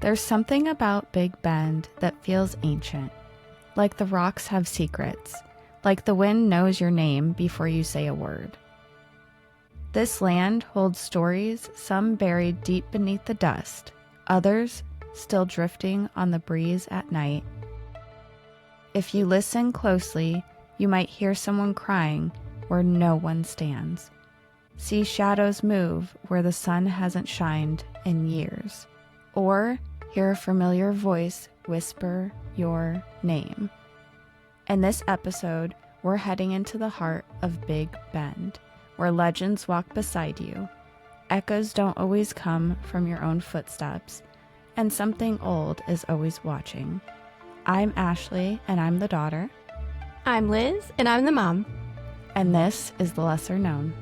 There's something about Big Bend that feels ancient, like the rocks have secrets, like the wind knows your name before you say a word. This land holds stories, some buried deep beneath the dust, others still drifting on the breeze at night. If you listen closely, you might hear someone crying where no one stands. See shadows move where the sun hasn't shined in years. Or hear a familiar voice whisper your name. In this episode, we're heading into the heart of Big Bend, where legends walk beside you. Echoes don't always come from your own footsteps, and something old is always watching. I'm Ashley, and I'm the daughter. I'm Liz, and I'm the mom. And this is The Lesser Known.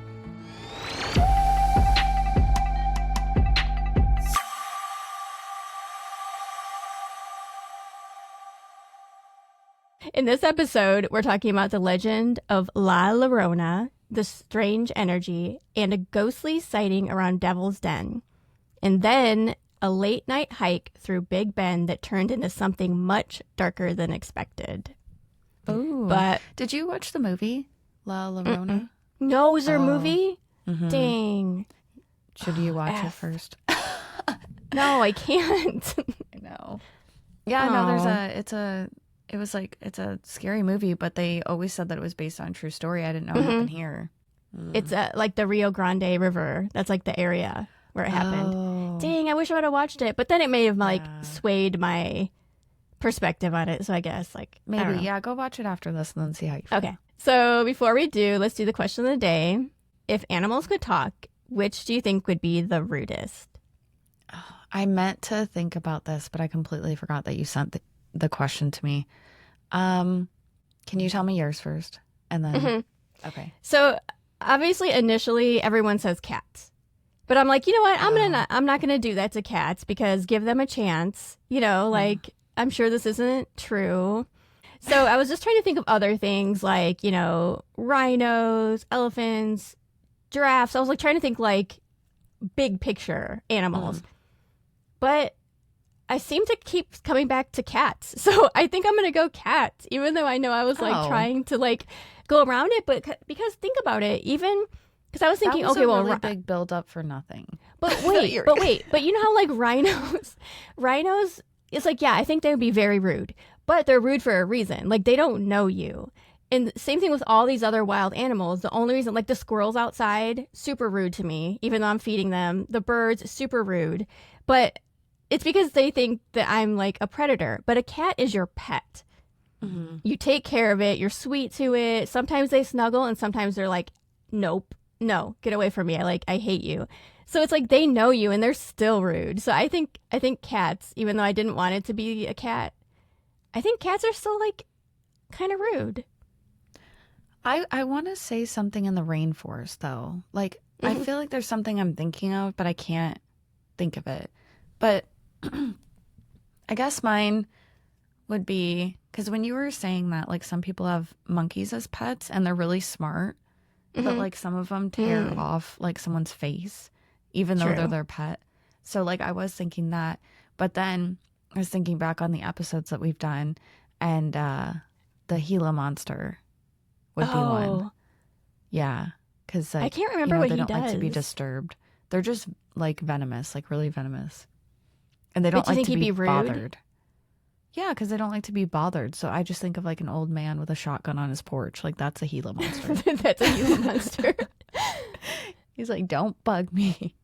In this episode, we're talking about the legend of La Llorona, the strange energy, and a ghostly sighting around Devil's Den. And then a late night hike through Big Bend that turned into something much darker than expected. Ooh. But did you watch the movie, La Llorona? No, is there a movie? Mm-hmm. Dang. Should you watch it first? No, I can't. I know. Yeah, no, it's a scary movie, but they always said that it was based on a true story. I didn't know it happened here. It's like the Rio Grande River. That's like the area where it happened. Oh. Dang, I wish I would have watched it. But then it may have swayed my perspective on it. So I guess maybe, yeah, go watch it after this and then see how you feel. Okay. So before we do, let's do the question of the day. If animals could talk, which do you think would be the rudest? I meant to think about this, but I completely forgot that you sent the question to me. Can you tell me yours first? And then, Okay. So obviously, initially, everyone says cats. But I'm like, you know what? I'm not gonna do that to cats because give them a chance. I'm sure this isn't true. So I was just trying to think of other things like, rhinos, elephants, giraffes. I was trying to think big picture animals. But I seem to keep coming back to cats. So I think I'm going to go cats, even though I know I was trying to go around it. But because think about it, even because I was thinking, that was really big build up for nothing. But wait, but you know how rhinos, it's I think they would be very rude. But they're rude for a reason. They don't know you. And same thing with all these other wild animals. The only reason, the squirrels outside, super rude to me, even though I'm feeding them. The birds, super rude. But it's because they think that I'm a predator. But a cat is your pet. Mm-hmm. You take care of it. You're sweet to it. Sometimes they snuggle and sometimes they're nope, no, get away from me. I hate you. So it's they know you and they're still rude. So I think cats, even though I didn't want it to be a cat, I think cats are still kind of rude. I want to say something in the rainforest though. I feel like there's something I'm thinking of, but I can't think of it. But I guess mine would be, because when you were saying that, some people have monkeys as pets and they're really smart, but some of them tear off someone's face, even though they're their pet. So I was thinking that, but then I was thinking back on the episodes that we've done, and the Gila monster would be one. Yeah, because I can't remember what they he don't does. like to be disturbed. They're just venomous, really venomous, and they don't like to be bothered. Yeah, because they don't like to be bothered. So I just think of an old man with a shotgun on his porch. That's a Gila monster. That's a Gila monster. He's don't bug me.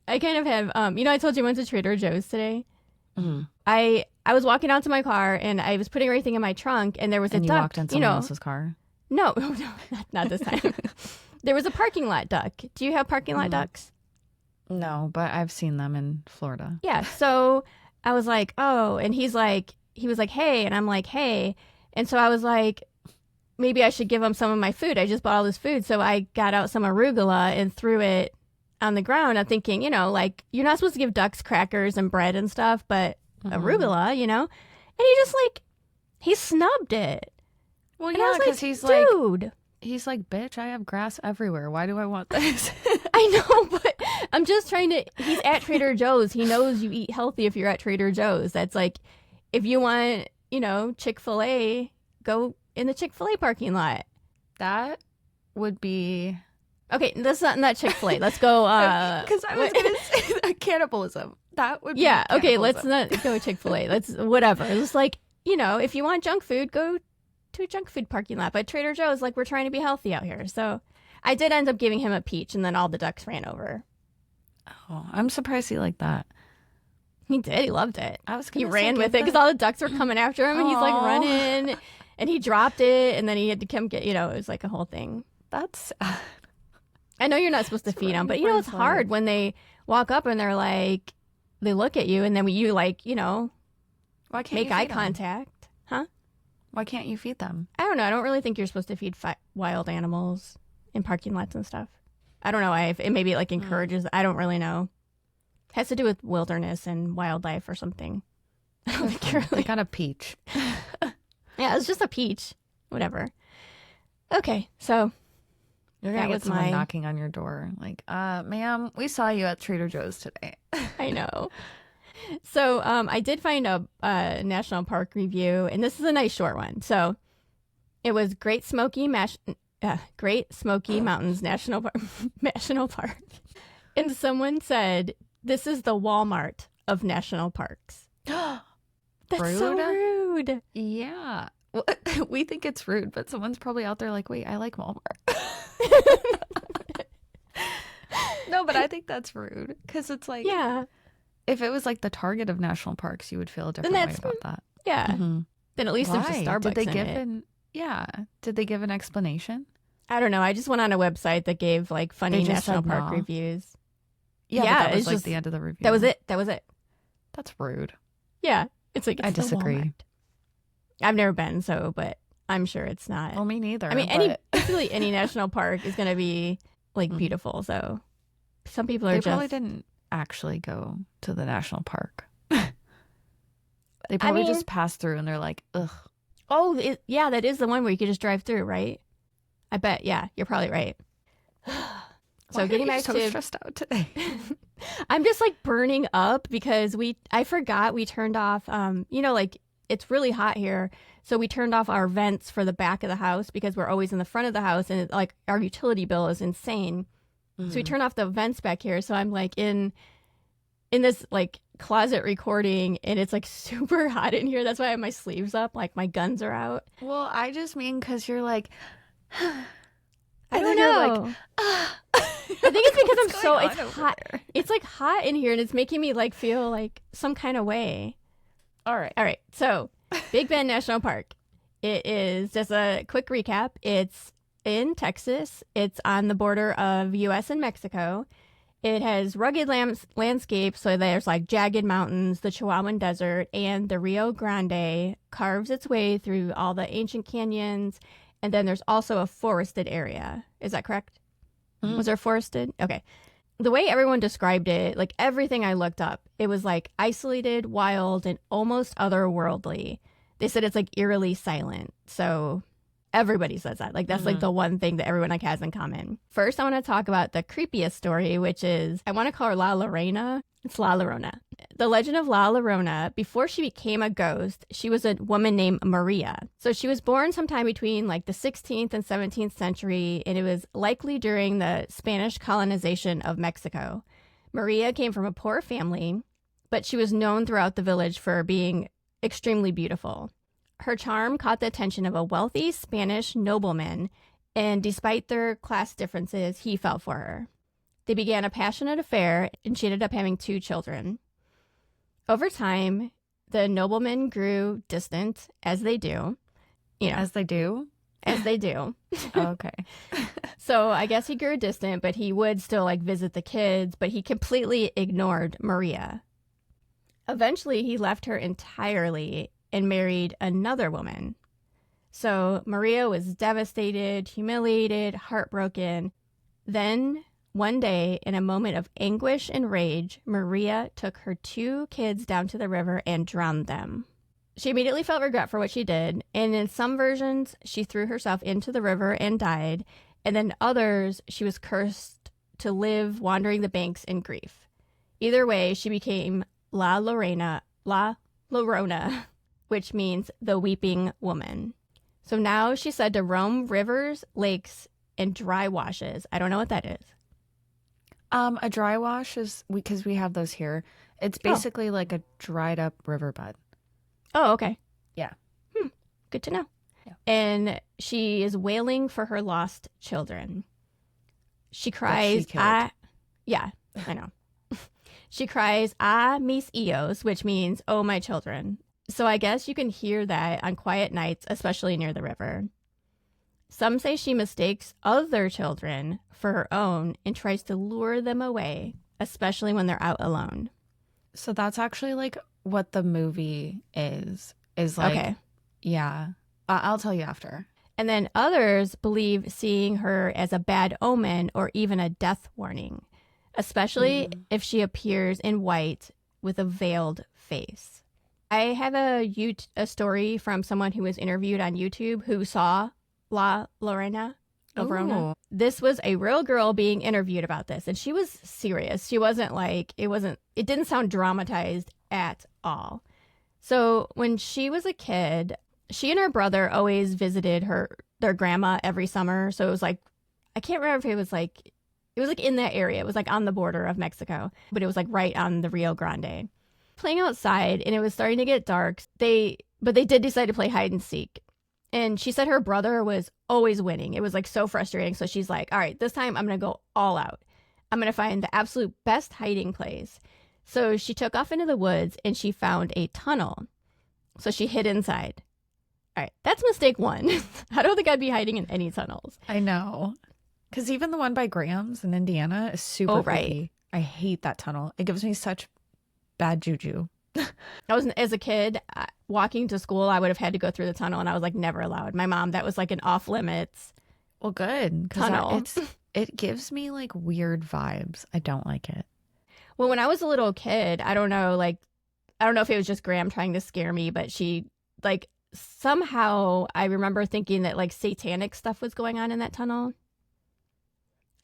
I kind of have, I told you I went to Trader Joe's today. Mm-hmm. I was walking out to my car and I was putting everything in my trunk and there was a duck. You walked in someone else's car? No, not this time. There was a parking lot duck. Do you have parking lot ducks? No, but I've seen them in Florida. Yeah, so I was oh, and he was hey, and I'm hey. And so I was maybe I should give him some of my food. I just bought all this food. So I got out some arugula and threw it on the ground. I'm thinking, you're not supposed to give ducks crackers and bread and stuff, but arugula, And he just he snubbed it. Well, yeah, because he's dude, He's like, bitch, I have grass everywhere. Why do I want this? I know, but I'm just trying to. He's at Trader Joe's. He knows you eat healthy if you're at Trader Joe's. That's like, if you want, Chick-fil-A, go in the Chick-fil-A parking lot. That would be. Okay, that's not Chick-fil-A. Let's go. Because I was going to say that cannibalism. That would be. Yeah, okay, let's cannibalism. not go Chick-fil-A. Let's, whatever. It's like, if you want junk food, go to a junk food parking lot. But Trader Joe's, like, we're trying to be healthy out here. So I did end up giving him a peach, and then all the ducks ran over. Oh, I'm surprised he liked that. He did. He loved it. He ran with it because all the ducks were coming after him, and he's like running, and he dropped it, and then he had to come get, it was like a whole thing. That's. I know you're not supposed to feed them, but it's hard when they walk up and they're like, they look at you, and then you like, Why can't make you eye feed them? contact. Huh? Why can't you feed them? I don't know. I don't really think you're supposed to feed wild animals in parking lots and stuff. I don't know. It maybe like encourages. I don't really know. Has to do with wilderness and wildlife or something. I don't think you're They really. got a peach. Yeah, it's just a peach. Whatever. Okay, so You're gonna that get was someone my. knocking on your door, like, ma'am, we saw you at Trader Joe's today. I know. So I did find a national park review, and this is a nice short one. So it was Great Smoky Mountains National Park, and someone said this is the Walmart of national parks. That's so rude. Yeah. Well, we think it's rude, but someone's probably out there like, wait, I like Walmart. No, but I think that's rude because it's like, Yeah. if it was like the Target of national parks, you would feel a different way about that. Yeah. Mhm. Then at least there's a Why? Starbucks Did they in give it. Did they give an explanation? I don't know. I just went on a website that gave like funny They just national said park no. reviews. Yeah, Yeah, but that was it's like just- the end of the review. That was it. That's rude. Yeah. It's like, it's I the disagree. Walmart. I've never been, but I'm sure it's not. Well, me neither. I mean, but basically any national park is going to be like Mhm. beautiful. So some people are they just. probably didn't actually go to the national park. They probably mean- just passed through and they're like, ugh. Oh, yeah, that is the one where you could just drive through, right? I bet. Yeah, you're probably right. So Why getting are you back so to, stressed out today. I'm just like burning up because I forgot we turned off. Like it's really hot here, so we turned off our vents for the back of the house because we're always in the front of the house, and like our utility bill is insane. So we turned off the vents back here. So I'm like in this like closet recording, and it's like super hot in here. That's why I have my sleeves up, like my guns are out. Well, I just mean because you're like, I and don't then you're know. like, I think it's because What's going it's on over hot. there? It's like hot in here, and it's making me like feel like some kind of way. All right. All right, so Big Bend National Park. It is just a quick recap. It's in Texas. It's on the border of U.S. and Mexico. It has rugged landscapes, so there's like jagged mountains, the Chihuahuan Desert, and the Rio Grande carves its way through all the ancient canyons. And then there's also a forested area. Is that correct? Mhm. Was there forested? Okay. The way everyone described it, like everything I looked up, it was like isolated, wild, and almost otherworldly. They said it's like eerily silent. So everybody says that. Like that's like the one thing that everyone like has in common. First, I want to talk about the creepiest story, which is, I want to call her La Llorona. It's La Llorona. The legend of La Llorona, before she became a ghost, she was a woman named Maria. So she was born sometime between like the 16th and 17th century, and it was likely during the Spanish colonization of Mexico. Maria came from a poor family, but she was known throughout the village for being extremely beautiful. Her charm caught the attention of a wealthy Spanish nobleman, and despite their class differences, he fell for her. They began a passionate affair, and she ended up having 2 children. Over time, the nobleman grew distant, as they do. As they do. As they do. Oh, okay. So I guess he grew distant, but he would still like visit the kids, but he completely ignored Maria. Eventually, he left her entirely and married another woman. So Maria was devastated, humiliated, heartbroken. Then, one day, in a moment of anguish and rage, Maria took her 2 kids down to the river and drowned them. She immediately felt regret for what she did, and in some versions, she threw herself into the river and died, and then others, she was cursed to live wandering the banks in grief. Either way, she became La Llorona, which means the weeping woman. So now she's said to roam rivers, lakes, and dry washes. I don't know what that is. A dry wash is, because we have those here. It's basically like a dried up riverbed. Oh, okay. Yeah. Good to know. Yeah. And she is wailing for her lost children. She cries, yeah, I know. She cries, mis hijos, which means, oh, my children. So I guess you can hear that on quiet nights, especially near the river. Some say she mistakes other children for her own and tries to lure them away, especially when they're out alone. So that's actually like what the movie is like. Okay. Yeah. I'll tell you after. And then others believe seeing her as a bad omen or even a death warning, especially if she appears in white with a veiled face. I have a story from someone who was interviewed on YouTube who saw La Llorona. Ooh. This was a real girl being interviewed about this, and she was serious. She wasn't like, it didn't sound dramatized at all. So when she was a kid, she and her brother always visited their grandma every summer. So it was like, I can't remember if it was like in that area. It was like on the border of Mexico, but it was like right on the Rio Grande. Playing outside, and it was starting to get dark. But they did decide to play hide and seek. And she said her brother was always winning. It was like so frustrating. So she's like, all right, this time I'm going to go all out. I'm going to find the absolute best hiding place. So she took off into the woods and she found a tunnel. So she hid inside. All right, that's mistake one. I don't think I'd be hiding in any tunnels. I know. Because even the one by Graham's in Indiana is super creepy. I hate that tunnel. It gives me such bad juju. As a kid, walking to school, I would have had to go through the tunnel, and I was like never allowed. My mom, that was like an off limits. Well, good. Tunnel. It gives me like weird vibes. I don't like it. Well, when I was a little kid, I don't know if it was just Graham trying to scare me, but she like somehow I remember thinking that like satanic stuff was going on in that tunnel.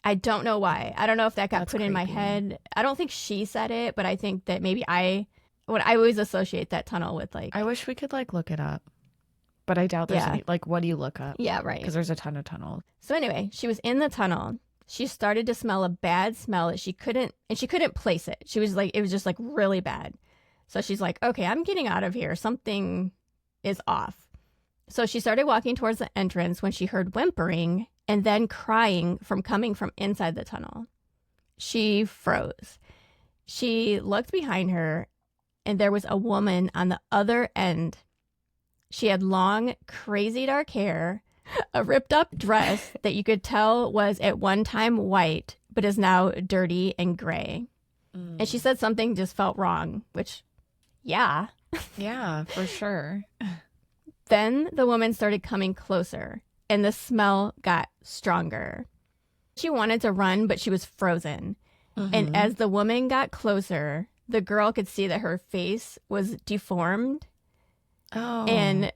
I don't know why. I don't know if that got put in my head. I don't think she said it, but I think that maybe I always associate that tunnel with like. I wish we could like look it up, but I doubt there's any. Like, what do you look up? Yeah, right. Because there's a ton of tunnels. So anyway, she was in the tunnel. She started to smell a bad smell that she couldn't place it. She was like, it was just like really bad. So she's like, okay, I'm getting out of here. Something is off. So she started walking towards the entrance when she heard whimpering and then crying coming from inside the tunnel. She froze. She looked behind her, and there was a woman on the other end. She had long, crazy dark hair, a ripped up dress that you could tell was at one time white, but is now dirty and gray. And she said something just felt wrong, which, yeah. Yeah, for sure. Then the woman started coming closer, and the smell got stronger. She wanted to run, but she was frozen. And as the woman got closer, the girl could see that her face was deformed. Oh. And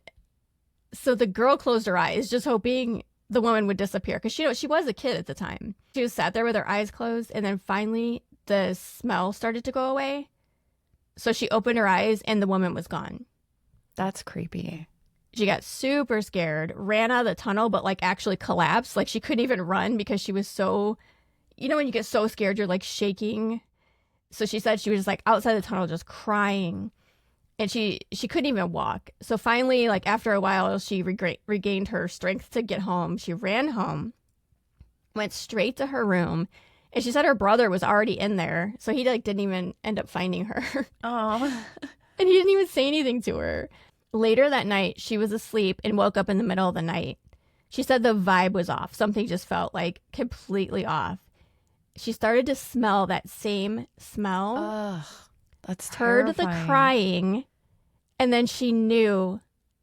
so the girl closed her eyes, just hoping the woman would disappear. Because she was a kid at the time. She was sat there with her eyes closed. And then finally, the smell started to go away. So she opened her eyes, and the woman was gone. That's creepy. She got super scared, ran out of the tunnel, but like actually collapsed. Like she couldn't even run because she was so, when you get so scared, you're like shaking. So she said she was just like outside the tunnel just crying, and she couldn't even walk. So finally, like after a while, she regained her strength to get home. She ran home, went straight to her room, and she said her brother was already in there. So he like didn't even end up finding her. Oh. And he didn't even say anything to her. Later that night, she was asleep and woke up in the middle of the night. She said the vibe was off. Something just felt like completely off. She started to smell that same smell. Ugh, that's heard terrifying. the crying, and then she knew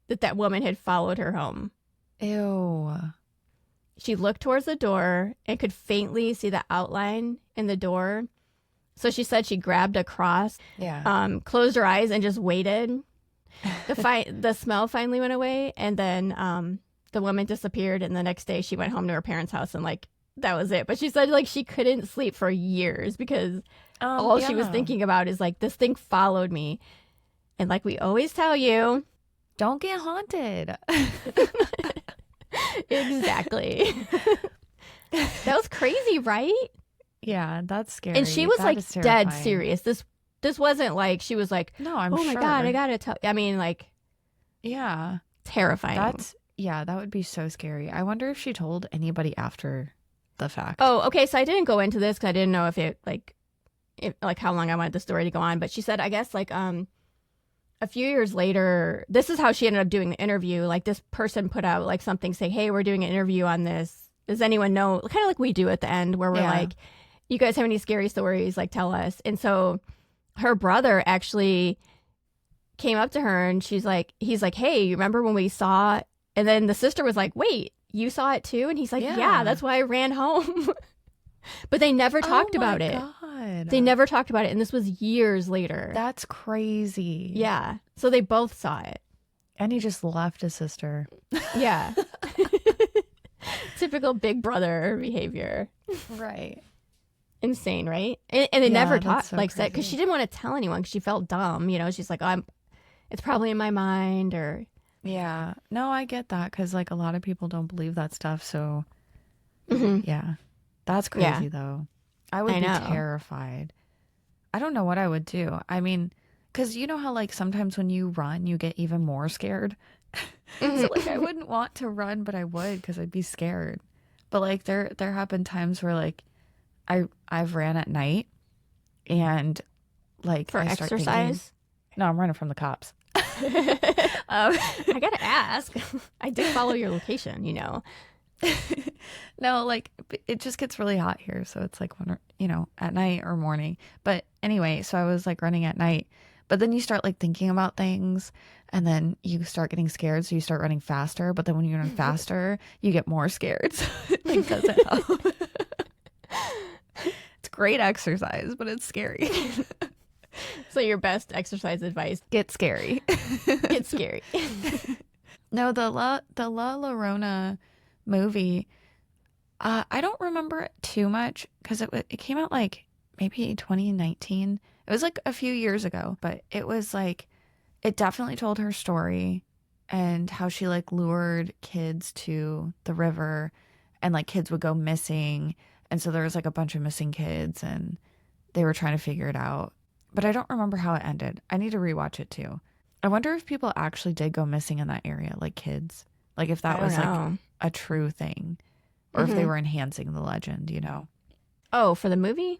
that woman had followed her home. Ew. She looked towards the door and could faintly see the outline in the door. So she said she grabbed a cross, closed her eyes, and just waited. The smell finally went away, and then the woman disappeared, and the next day she went home to her parents' house, and like that was it. But she said like she couldn't sleep for years because all she was thinking about is like this thing followed me. And like we always tell you, don't get haunted. Exactly. That was crazy, right? Yeah, that's scary. And she was like dead serious. This wasn't like she was like, no, I'm oh my sure. God, I gotta tell. I mean, like, yeah, terrifying. That would be so scary. I wonder if she told anybody after the fact. Oh, okay. So I didn't go into this because I didn't know if it like how long I wanted the story to go on. But she said, I guess like a few years later, this is how she ended up doing the interview. Like this person put out like something saying, hey, we're doing an interview on this. Does anyone know? Kind of like we do at the end where we're like, you guys have any scary stories? Like tell us. And so her brother actually came up to her and he's like, hey, you remember when we saw? And then the sister was like, wait, you saw it too? And he's like, yeah, that's why I ran home. But they never talked about it. God. They never talked about it. And this was years later. That's crazy. Yeah. So they both saw it. And he just left his sister. Yeah. Typical big brother behavior. Right. Insane, right? And they never talked, so like said, because she didn't want to tell anyone because she felt dumb. You know, she's like, it's probably in my mind or. Yeah. No, I get that because like a lot of people don't believe that stuff. So yeah, that's crazy though. I would be terrified. I don't know what I would do. I mean, because you know how like sometimes when you run, you get even more scared. So like I wouldn't want to run, but I would because I'd be scared. But like there have been times where like I've ran at night and like for I start exercise. Thinking, no, I'm running from the cops. I gotta ask. I did follow your location, you know. No, like it just gets really hot here, so it's like when at night or morning. But anyway, so I was like running at night, but then you start like thinking about things, and then you start getting scared, so you start running faster. But then when you run faster, you get more scared. So it like doesn't help. It's great exercise, but it's scary. So your best exercise advice: get scary. Get scary. No, the La Llorona movie. I don't remember it too much because it came out like maybe 2019. It was like a few years ago, but it was like it definitely told her story and how she like lured kids to the river and like kids would go missing, and so there was like a bunch of missing kids and they were trying to figure it out. But I don't remember how it ended. I need to rewatch it too. I wonder if people actually did go missing in that area, like kids. Like if that was like a true thing or if they were enhancing the legend, you know? Oh, for the movie?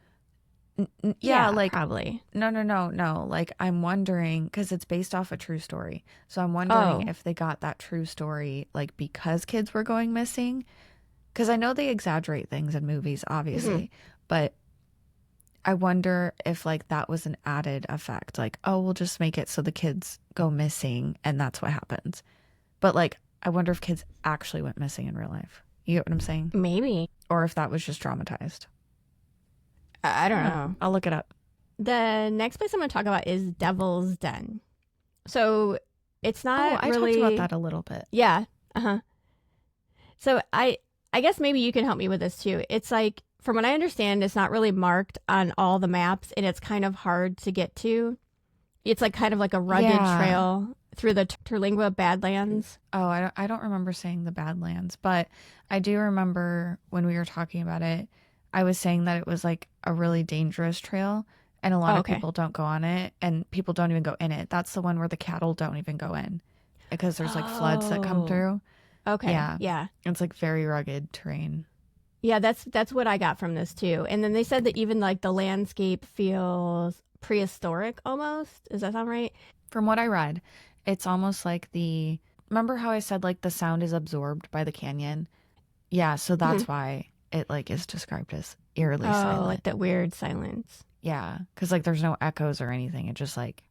Yeah, like probably. No. Like I'm wondering because it's based off a true story. So I'm wondering if they got that true story like because kids were going missing. Because I know they exaggerate things in movies, obviously. But I wonder if like that was an added effect. Like, oh, we'll just make it so the kids go missing and that's what happens. But like, I wonder if kids actually went missing in real life. You get what I'm saying? Maybe. Or if that was just dramatized. I don't know. I'll look it up. The next place I'm going to talk about is Devil's Den. So it's not I really... talked about that a little bit. Yeah. So I guess maybe you can help me with this too. It's like, from what I understand, it's not really marked on all the maps and it's kind of hard to get to. It's like kind of like a rugged trail through the Terlingua Badlands. Oh, I don't remember saying the Badlands, but I do remember when we were talking about it, I was saying that it was like a really dangerous trail and a lot of people don't go on it and people don't even go in it. That's the one where the cattle don't even go in because there's like floods that come through. Okay. Yeah. It's like very rugged terrain. Yeah, that's what I got from this too. And then they said that even like the landscape feels prehistoric almost. Does that sound right? From what I read, it's almost like remember how I said like the sound is absorbed by the canyon? Yeah, so that's why it like is described as eerily silent. Like that weird silence. Yeah, because like there's no echoes or anything. It just like...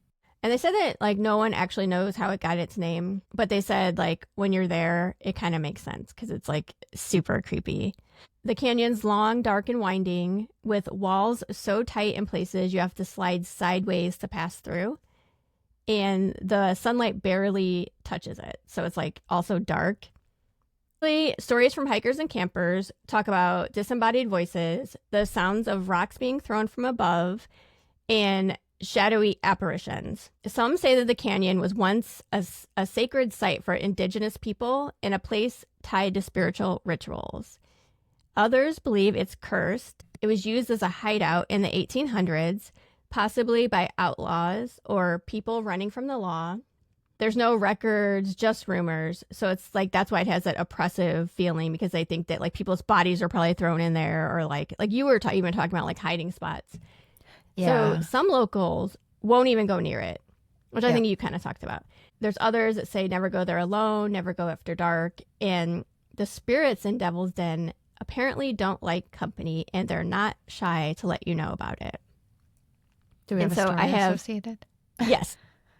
And they said that like no one actually knows how it got its name, but they said like when you're there, it kind of makes sense because it's like super creepy. The canyon's long, dark, and winding with walls so tight in places you have to slide sideways to pass through. and the sunlight barely touches it. So it's like also dark. Stories from hikers and campers talk about disembodied voices, the sounds of rocks being thrown from above, and shadowy apparitions. Some say that the canyon was once a sacred site for indigenous people and a place tied to spiritual rituals. Others believe it's cursed. It was used as a hideout in the 1800s, possibly by outlaws or people running from the law. There's no records, just rumors. So it's like, that's why it has that oppressive feeling, because they think that like people's bodies are probably thrown in there, or like you were even talking about like hiding spots. Yeah. So some locals won't even go near it, which I think you kind of talked about. There's others that say never go there alone, never go after dark. And the spirits in Devil's Den apparently don't like company, and they're not shy to let you know about it. Do we have a story associated? Yes.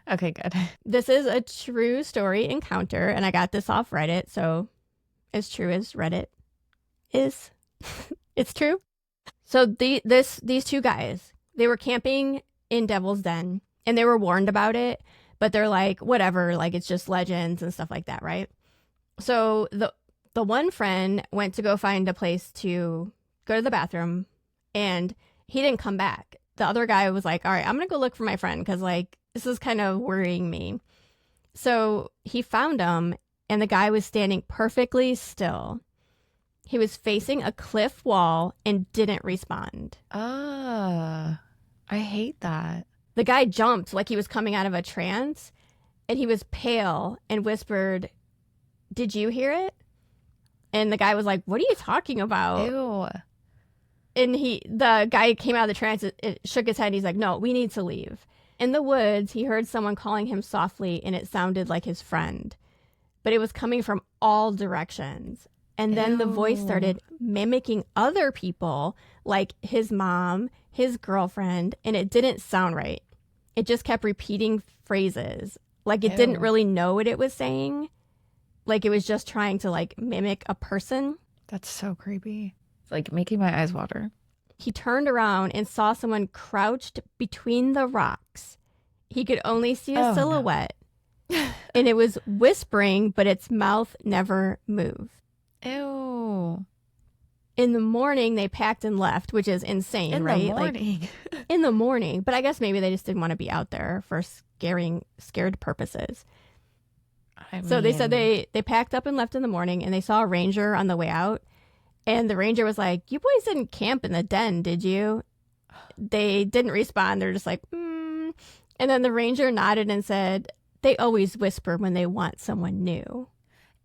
Okay, good. This is a true story encounter, and I got this off Reddit, so as true as Reddit is, it's true. So these two guys, they were camping in Devil's Den, and they were warned about it, but they're like, whatever, like it's just legends and stuff like that, right? So the one friend went to go find a place to go to the bathroom, and he didn't come back. The other guy was like, all right, I'm going to go look for my friend, because like this is kind of worrying me. So he found him, and the guy was standing perfectly still. He was facing a cliff wall and didn't respond. I hate that. The guy jumped like he was coming out of a trance, and he was pale and whispered, "Did you hear it?" And the guy was like, "What are you talking about?" Ew. And the guy came out of the trance, it shook his head. He's like, "No, we need to leave." In the woods, he heard someone calling him softly, and it sounded like his friend. But it was coming from all directions. And then the voice started mimicking other people, like his mom, his girlfriend, and it didn't sound right. It just kept repeating phrases. Like it didn't really know what it was saying. Like it was just trying to like mimic a person. That's so creepy. It's like making my eyes water. He turned around and saw someone crouched between the rocks. He could only see a silhouette. No. And it was whispering, but its mouth never moved. Ew. In the morning, they packed and left, which is insane, right? In the morning. Like, in the morning. But I guess maybe they just didn't want to be out there for scared purposes. So they said they packed up and left in the morning, and they saw a ranger on the way out. And the ranger was like, "You boys didn't camp in the den, did you?" They didn't respond. They're just like, And then the ranger nodded and said, "They always whisper when they want someone new."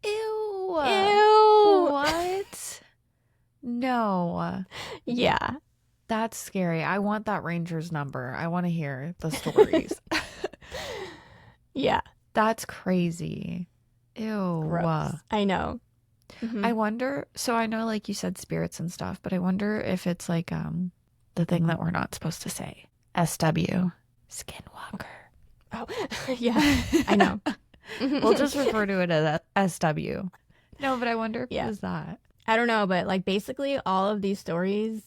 Ew. Ew. What? No. Yeah. That's scary. I want that ranger's number. I want to hear the stories. Yeah. That's crazy. Ew. Gross. I know. Mm-hmm. I wonder, so I know like you said spirits and stuff, but I wonder if it's like the thing that we're not supposed to say. SW. Skinwalker. Oh, yeah. I know. We'll just refer to it as SW. No, but I wonder if it was that. I don't know, but like basically all of these stories,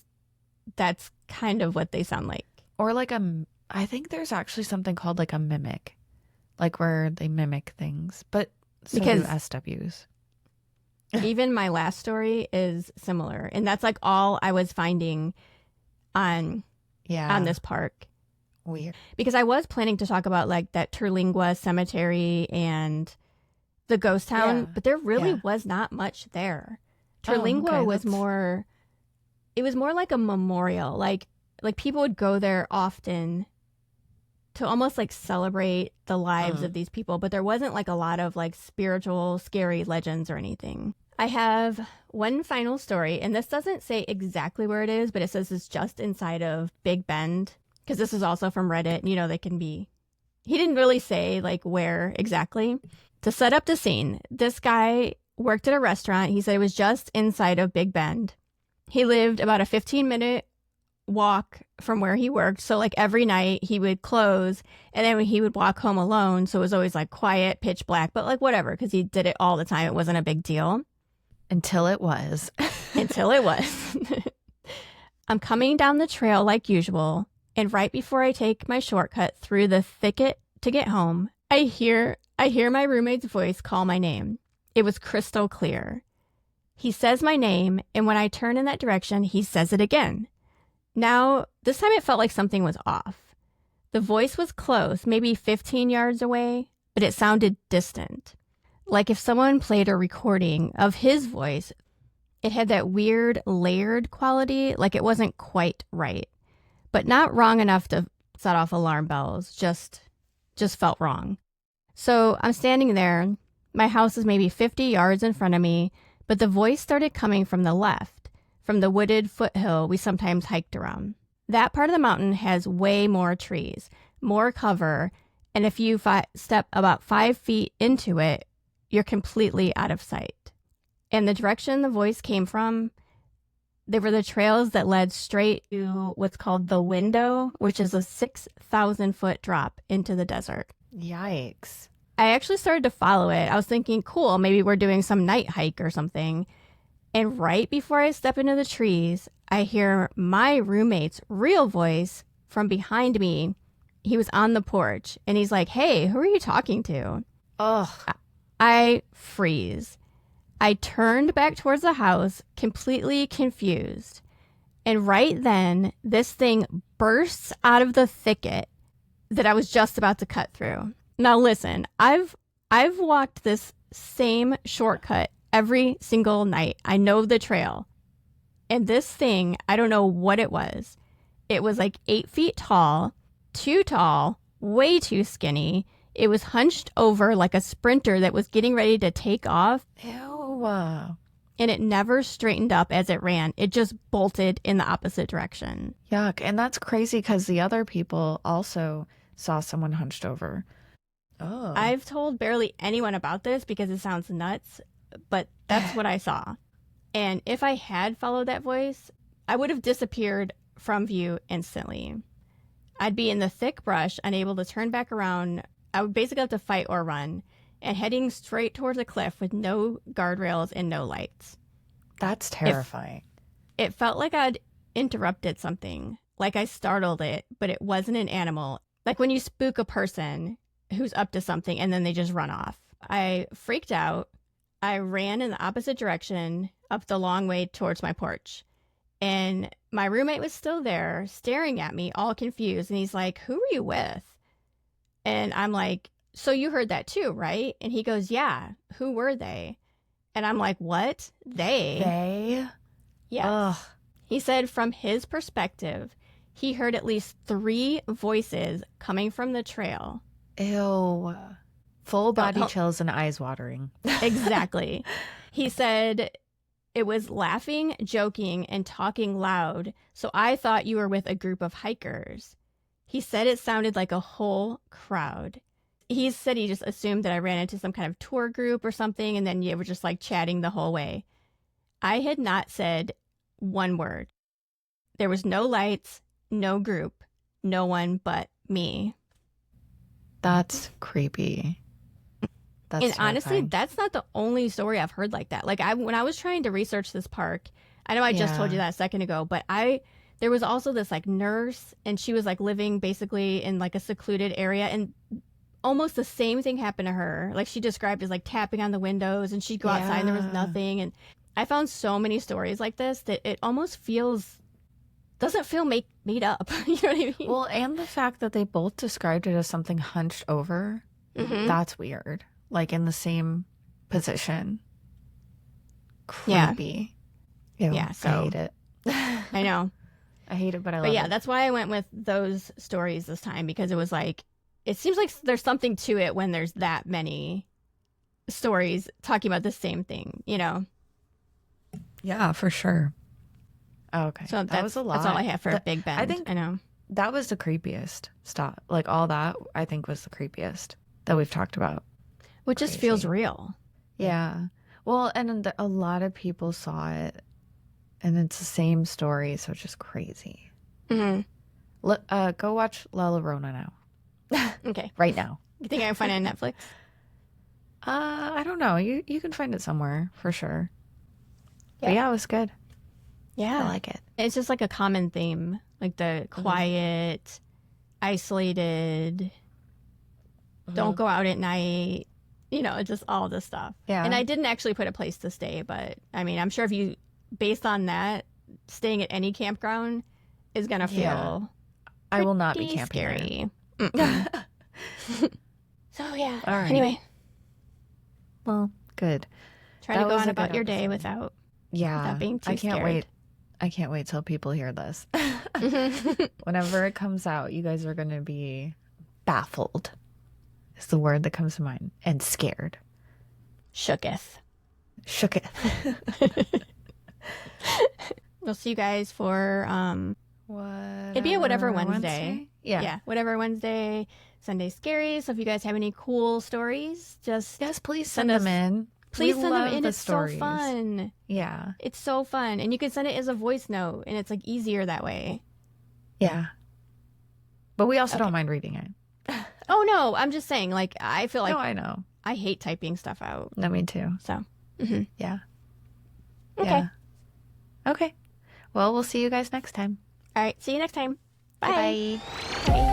that's kind of what they sound like. Or like I think there's actually something called like a mimic. Like where they mimic things. But so do SWs. Even my last story is similar. And that's like all I was finding on this park. Weird. Because I was planning to talk about like that Terlingua cemetery and the ghost town, but there really was not much there. Terlingua was more, it was more like a memorial. Like people would go there often to almost like celebrate the lives of these people, but there wasn't like a lot of like spiritual, scary legends or anything. I have one final story, and this doesn't say exactly where it is, but it says it's just inside of Big Bend, because this is also from Reddit. You know, they can be, he didn't really say like where exactly. To set up the scene, this guy worked at a restaurant. He said it was just inside of Big Bend. He lived about a 15-minute walk from where he worked. So like every night he would close, and then he would walk home alone. So it was always like quiet, pitch black, but like whatever, because he did it all the time. It wasn't a big deal. Until it was. Until it was. I'm coming down the trail like usual, and right before I take my shortcut through the thicket to get home, I hear my roommate's voice call my name. It was crystal clear. He says my name, and when I turn in that direction, he says it again. Now, this time it felt like something was off. The voice was close, maybe 15 yards away, but it sounded distant. Like if someone played a recording of his voice, it had that weird layered quality, like it wasn't quite right, but not wrong enough to set off alarm bells, just felt wrong. So I'm standing there. My house is maybe 50 yards in front of me, but the voice started coming from the left, from the wooded foothill we sometimes hiked around. That part of the mountain has way more trees, more cover, and if you step about 5 feet into it, you're completely out of sight. And the direction the voice came from, they were the trails that led straight to what's called the window, which is a 6,000-foot drop into the desert. Yikes. I actually started to follow it. I was thinking, cool, maybe we're doing some night hike or something. And right before I step into the trees, I hear my roommate's real voice from behind me. He was on the porch, and he's like, hey, who are you talking to? Ugh. I freeze. I turned back towards the house, completely confused. And right then, this thing bursts out of the thicket that I was just about to cut through. Now listen, I've walked this same shortcut every single night. I know the trail. And this thing, I don't know what it was. It was like 8 feet tall, too tall, way too skinny. It was hunched over like a sprinter that was getting ready to take off. Ew. And it never straightened up as it ran. It just bolted in the opposite direction. Yuck. And that's crazy because the other people also saw someone hunched over. Oh. I've told barely anyone about this because it sounds nuts, but that's what I saw. And if I had followed that voice, I would have disappeared from view instantly. I'd be in the thick brush, unable to turn back around. I would basically have to fight or run, and heading straight towards a cliff with no guardrails and no lights. That's terrifying. It felt like I'd interrupted something, like I startled it, but it wasn't an animal. Like when you spook a person who's up to something and then they just run off. I freaked out. I ran in the opposite direction up the long way towards my porch. And my roommate was still there staring at me, all confused. And he's like, who were you with? And I'm like, so you heard that too, right? And he goes, yeah. Who were they? And I'm like, what? They? They? Yes. Ugh. He said from his perspective, he heard at least 3 voices coming from the trail. Ew. Full body chills and eyes watering. Exactly. He said it was laughing, joking, and talking loud, so I thought you were with a group of hikers. He said it sounded like a whole crowd. He said he just assumed that I ran into some kind of tour group or something, and then you were just like chatting the whole way. I had not said one word. There was no lights, no group, no one but me. That's creepy. That's and terrifying. honestly, that's not the only story I've heard like that. Like when I was trying to research this park, I know I just told you that a second ago, but there was also this like nurse, and she was like living basically in like a secluded area, and almost the same thing happened to her. Like she described as like tapping on the windows, and she'd go outside and there was nothing. And I found so many stories like this that it almost doesn't feel made up. You know what I mean? Well, and the fact that they both described it as something hunched over, that's weird. Like in the same position. Creepy. Yeah. Ew, Yeah, so I hate it. I know. I hate it, but I love it. But yeah, that's why I went with those stories this time, because it was like, it seems like there's something to it when there's that many stories talking about the same thing, you know? Yeah, for sure. Oh, okay. So that was a lot. That's all I have for Big Bend. I think I know. that was the creepiest stuff. Like all that, I think was the creepiest that we've talked about. Which just feels real. Yeah. Well, and a lot of people saw it, and it's the same story, so it's just crazy. Mm-hmm. Go watch La Llorona now. Okay. Right now. You think I can find it on Netflix? I don't know. You can find it somewhere for sure. Yeah. But yeah, it was good. Yeah. I like it. It's just like a common theme, like the quiet, isolated, don't go out at night, you know, just all this stuff. Yeah. And I didn't actually put a place to stay, but I mean, I'm sure if you, based on that, staying at any campground is going to feel I will not be pretty camping scary. So, yeah. All right. Anyway, Well, good. try That to go was on a about good your day episode. without being too I can't scared. wait. I can't wait till people hear this. Whenever it comes out, you guys are going to be baffled. Is the word that comes to mind. And scared. Shooketh. Shooketh. We'll see you guys for it'd be a whatever Wednesday. Yeah. Whatever Wednesday, Sunday Scary. So if you guys have any cool stories, just Yes, please Send send us- them in. please We send them love in. the It's stories. so fun. Yeah. It's so fun. And you can send it as a voice note, and it's like easier that way. Yeah. But we also Okay. don't mind reading it. Oh no, I'm just saying, like, I feel like No, I know. I hate typing stuff out. No, me too. So Yeah. Okay. Yeah. Okay. Well, we'll see you guys next time. all right, see you next time. Bye. Bye. Bye.